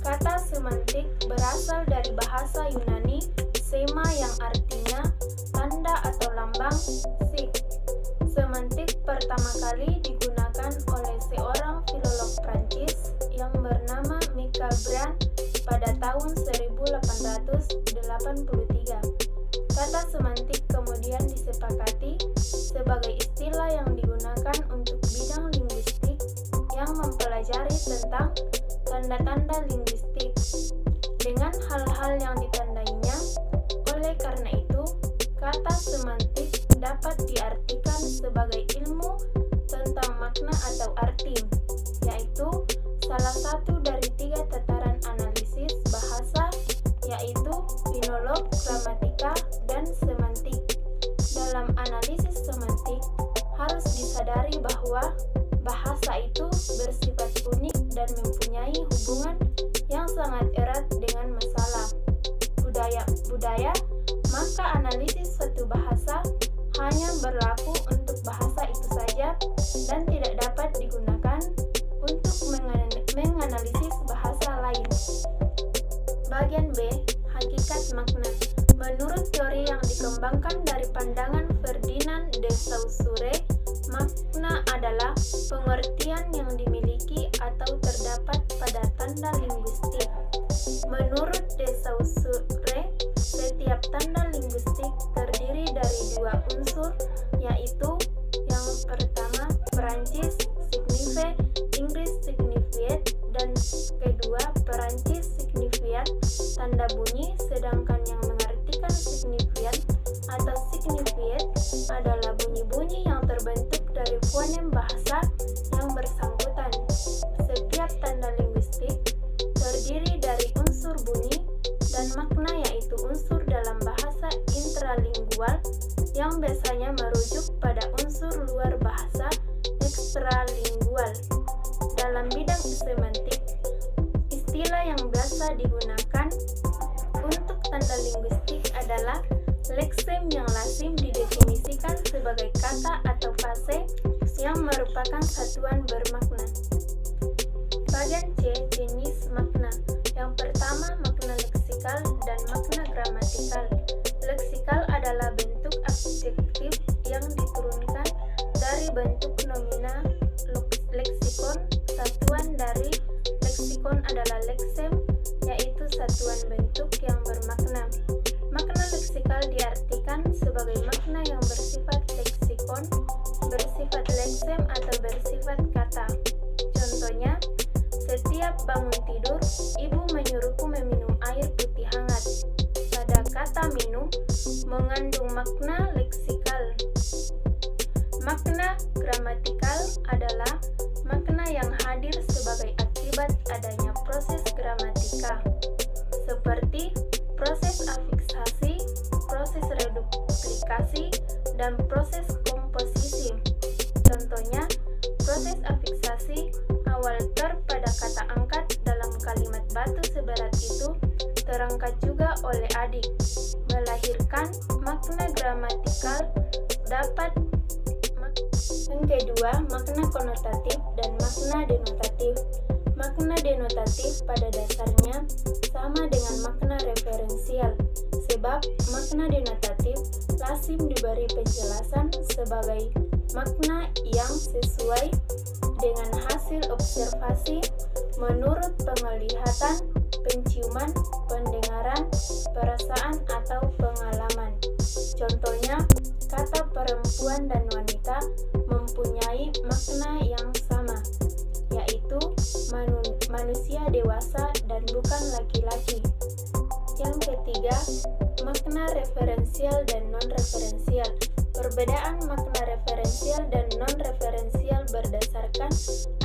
Kata semantik berasal dari bahasa Yunani sema yang artinya tanda atau lambang sig. Semantik pertama kali digunakan oleh seorang filolog Prancis yang bernama Michel Brand pada tahun 1883. Kata semantik kemudian disepakati sebagai istilah yang digunakan untuk bidang linguistik yang mempelajari tentang tanda-tanda linguistik dengan hal-hal yang ditandainya. Oleh karena itu, kata semantik dapat diartikan sebagai ilmu tentang makna atau arti, yaitu salah satu dari 3 tataran analisis bahasa, yaitu finolog, gramatika, dan semantik. Dalam analisis semantik, harus disadari bahwa bahasa itu bersifat unik dan mempunyai hubungan yang sangat erat dengan masalah budaya, maka analisis suatu bahasa hanya berlaku untuk bahasa itu saja dan tidak dapat digunakan untuk menganalisis bahasa lain. Bagian B, hakikat makna. Menurut teori yang dikembangkan dari pandangan Ferdinand de Saussure, makna adalah pengertian yang dimiliki atau terdapat pada tanda linguistik. Menurut de Saussure, setiap tanda linguistik terdiri dari 2 unsur, yaitu yang pertama Perancis signifié, Inggris signified, dan kedua Perancis signifiant tanda bunyi, sedangkan yang mengartikan signifiant atau signified adalah bunyi-bunyi yang terbentuk dari fonem bahasa yang bersangkutan. Setiap tanda linguistik terdiri dari unsur bunyi dan makna, yaitu unsur dalam bahasa intralingual yang biasanya merujuk pada unsur luar bahasa ekstralingual. Dalam bidang semantik, istilah yang biasa digunakan untuk tanda linguistik adalah leksem, yang lazim didefinisikan sebagai kata atau frase yang merupakan satuan bermakna. Bagian C, jenis makna. Yang pertama, makna leksikal dan makna gramatikal. Leksikal adalah bentuk adjektif yang diturunkan dari bentuk nomina leksikon. Satuan dari leksikon adalah leksem, yaitu satuan bentuk yang bermakna. Makna leksikal diartikan sebagai makna yang bersifat leksikon, bersifat leksem, atau bersifat kata. Contohnya, setiap bangun tidur, ibu menyuruhku meminum air putih hangat. Pada kata minum mengandung makna leksikal. Makna gramatikal adalah makna yang hadir sebagai akibat adanya proses gramatika, seperti proses afiksasi, proses reduplikasi, dan proses komposisi. Contohnya, proses afiksasi awal ter pada kata angkat dalam kalimat batu seberat itu terangkat juga oleh adik, melahirkan makna gramatikal. Dapat yang kedua, makna konotatif dan makna denotatif. Makna denotatif pada dasarnya sama dengan makna referensial, sebab makna denotatif lazim diberi penjelasan sebagai makna yang sesuai dengan hasil observasi menurut penglihatan, penciuman, pendengaran, perasaan, atau pengalaman. Contohnya, kata perempuan dan wanita mempunyai makna yang sama, yaitu manusia dewasa dan bukan laki-laki. Yang ketiga, makna referensial dan non-referensial. Perbedaan makna referensial dan non-referensial berdasarkan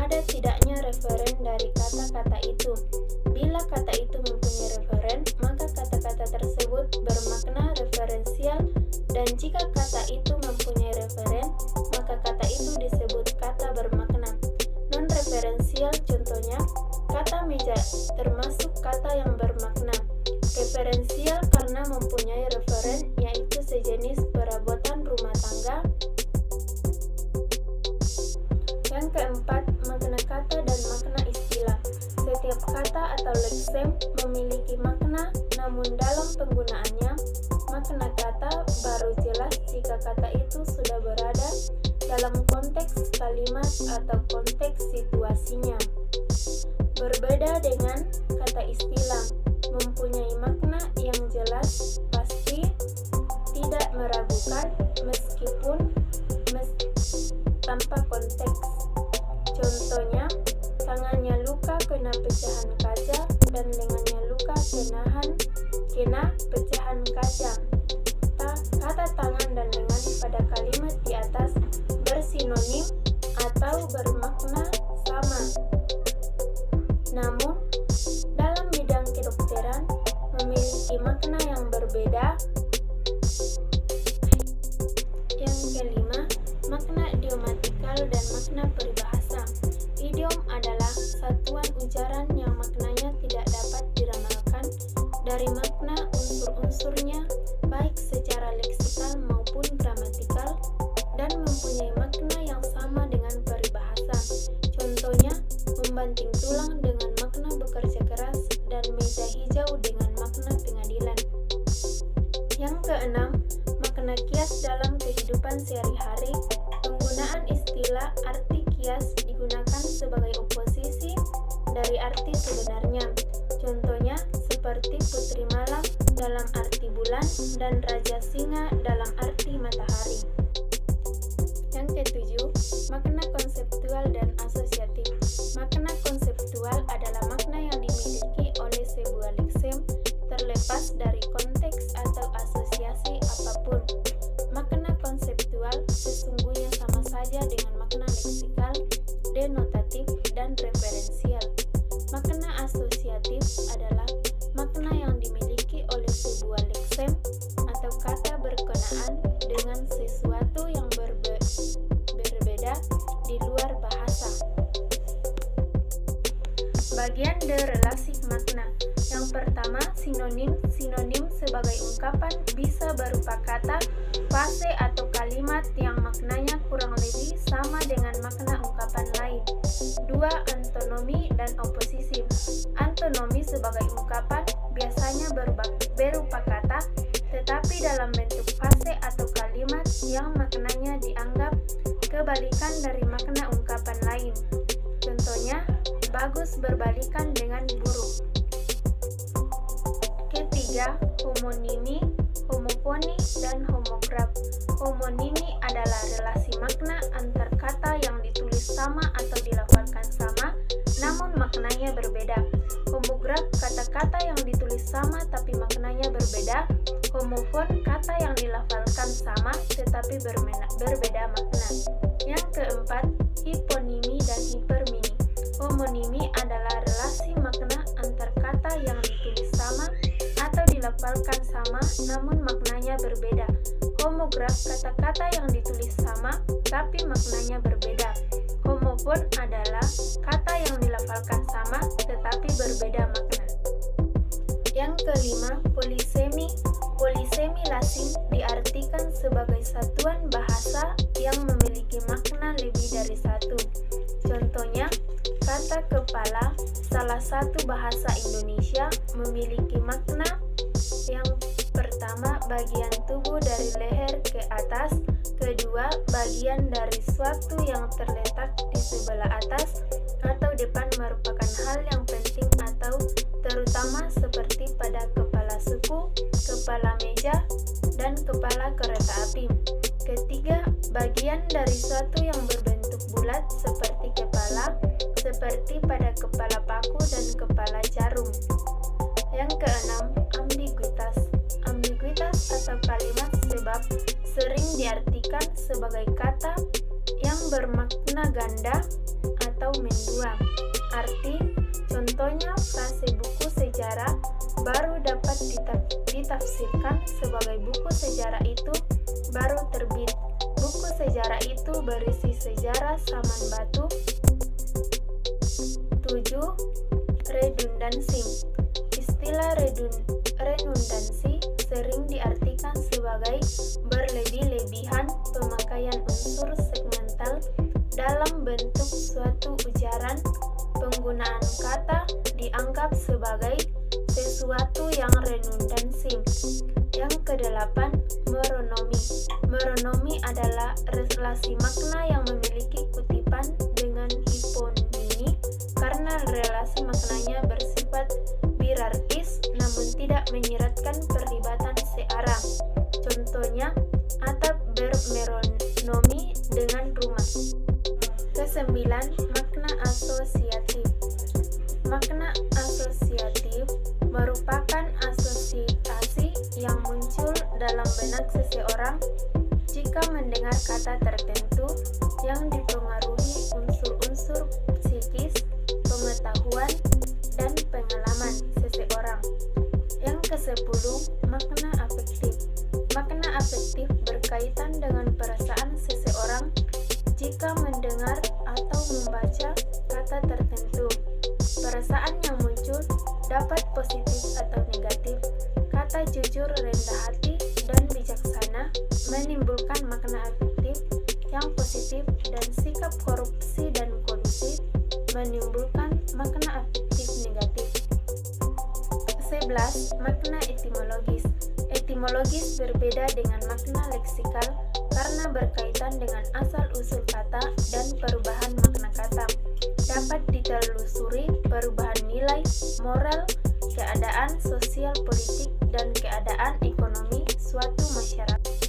ada tidaknya referen dari kata-kata itu. Bila kata itu mempunyai referen, maka kata-kata tersebut bermakna referensial, dan jika kata itu mempunyai referen, maka kata itu disebut kata bermakna non-referensial. Contohnya, kata meja termasuk kata yang bermakna referensial karena mempunyai referen, yaitu sejenis perabotan rumah tangga. Yang keempat, makna kata dan makna istilah. Setiap kata atau leksem memiliki makna, namun dalam penggunaannya, makna kata baru jelas jika kata itu sudah berada dalam konteks kalimat atau konteks situasinya. Berbeda dengan kata istilah, mempunyai makna yang jelas, pasti, tidak meragukan, meskipun tanpa konteks. Contohnya, tangannya luka kena pecahan kaca dan lengannya luka kena pecahan kaca. Kata tangan dan lengan pada kalimat di atas bersinonim atau bermakna sama. Namun, dalam bidang kedokteran memiliki makna yang berbeda. Yang kelima, makna idiomatikal dan makna peribahasa. Idiom adalah satuan ujaran yang maknanya tidak dapat diramalkan dari makna unsur-unsurnya, baik secara leksikal maupun gramatikal, dan mempunyai makna yang sama dengan peribahasa. Contohnya, membanting tulang dengan makna bekerja keras dan meja hijau dengan makna pengadilan. Yang keenam, makna kias dalam kehidupan sehari-hari. Penggunaan istilah arti kias digunakan sebagai oposisi dari arti sebenarnya. Contohnya seperti putri malam dalam arti bulan dan raja singa dalam arti matahari. Yang ketujuh, makna konseptual dan asosiatif. Makna konseptual adalah makna yang dimiliki oleh sebuah leksem terlepas dari konteks atau asosiasi apapun. Makna konseptual sesungguhnya sama saja dengan makna leksikal, denotatif, dan referensial. Makna asosiatif adalah makna yang dimiliki oleh sebuah leksem atau kata berkenaan dengan sesuatu yang berbeda di luar bahasa. Bagian relasi makna. Yang pertama, sinonim. Sinonim sebagai ungkapan bisa berupa kata, frase atau kalimat yang maknanya kurang lebih sama dengan makna ungkapan lain. Dua, antonomi dan oposisi. Antonomi sebagai ungkapan biasanya berupa kata, tetapi dalam bentuk frase atau kalimat yang maknanya dianggap kebalikan dari makna ungkapan lain. Contohnya, bagus berbalikan dengan buruk. Ketiga, homonimi, homofoni, dan homograf. Homonimi adalah relasi makna antar kata yang ditulis sama atau dilafalkan sama, namun maknanya berbeda. Homograf, kata-kata yang ditulis sama tapi maknanya berbeda. Homofon, kata yang dilafalkan sama tetapi berbeda makna. Yang keempat, hiponimi dan hipermini. Homonimi adalah relasi makna antar kata yang ditulis sama atau dilafalkan sama namun maknanya berbeda. Homograf, kata-kata yang ditulis sama tapi maknanya berbeda. Homofon adalah kata yang dilafalkan sama tetapi berbeda makna. Yang kelima, polisemi. Polisemi Latin diartikan sebagai satuan bahasa yang memiliki makna lebih dari satu. Contohnya, kata kepala, salah satu bahasa Indonesia, memiliki makna yang pertama, bagian tubuh dari leher ke atas. Kedua, bagian dari suatu yang terletak di sebelah atas atau depan merupakan hal yang penting atau terutama seperti pada kepala suku, kepala meja, dan kepala kereta api. Ketiga, bagian dari suatu yang berbentuk bulat seperti kepala, seperti pada kepala paku dan kepala jarum. Yang keenam, ambiguitas. Ambiguitas atau kalimat sebab sering diartikan sebagai kata yang bermakna ganda atau mendua. Arti, contohnya frase buku sejarah baru dapat ditafsirkan sebagai buku sejarah itu baru terbit. Buku sejarah itu berisi sejarah Saman Batu. 7. Redundansi. Istilah redundansi sering diartikan sebagai berlebih-lebihan pemakaian unsur segmental dalam bentuk suatu ujaran. Penggunaan kata di dianggap sebagai sesuatu yang redundansi. Yang kedelapan, meronomi. Meronomi adalah relasi makna yang memiliki kutipan dengan hiponimi karena relasi maknanya bersifat hierarkis namun tidak menyiratkan perlibatan searah. Contohnya, atap bermeronomi dengan rumah. Kesembilan, makna asosiatif. Makna asosiatif merupakan asosiasi yang muncul dalam benak seseorang jika mendengar kata tertentu yang dipengaruhi unsur-unsur psikis, pengetahuan, dan pengalaman seseorang. Yang ke-10, makna afektif. Makna afektif berkaitan dengan perasaan seseorang jika mendengar atau membaca kata tertentu. Perasaan yang muncul dapat positif atau negatif. Kata jujur, rendah hati, dan bijaksana menimbulkan makna afektif yang positif, dan sikap korupsi dan kolusif menimbulkan makna afektif negatif. 11. Makna etimologis. Etimologis berbeda dengan makna leksikal karena berkaitan dengan asal-usul kata dan perubahan makna kata. Dapat ditelusuri perubahan nilai, moral, keadaan sosial politik, dan keadaan ekonomi suatu masyarakat.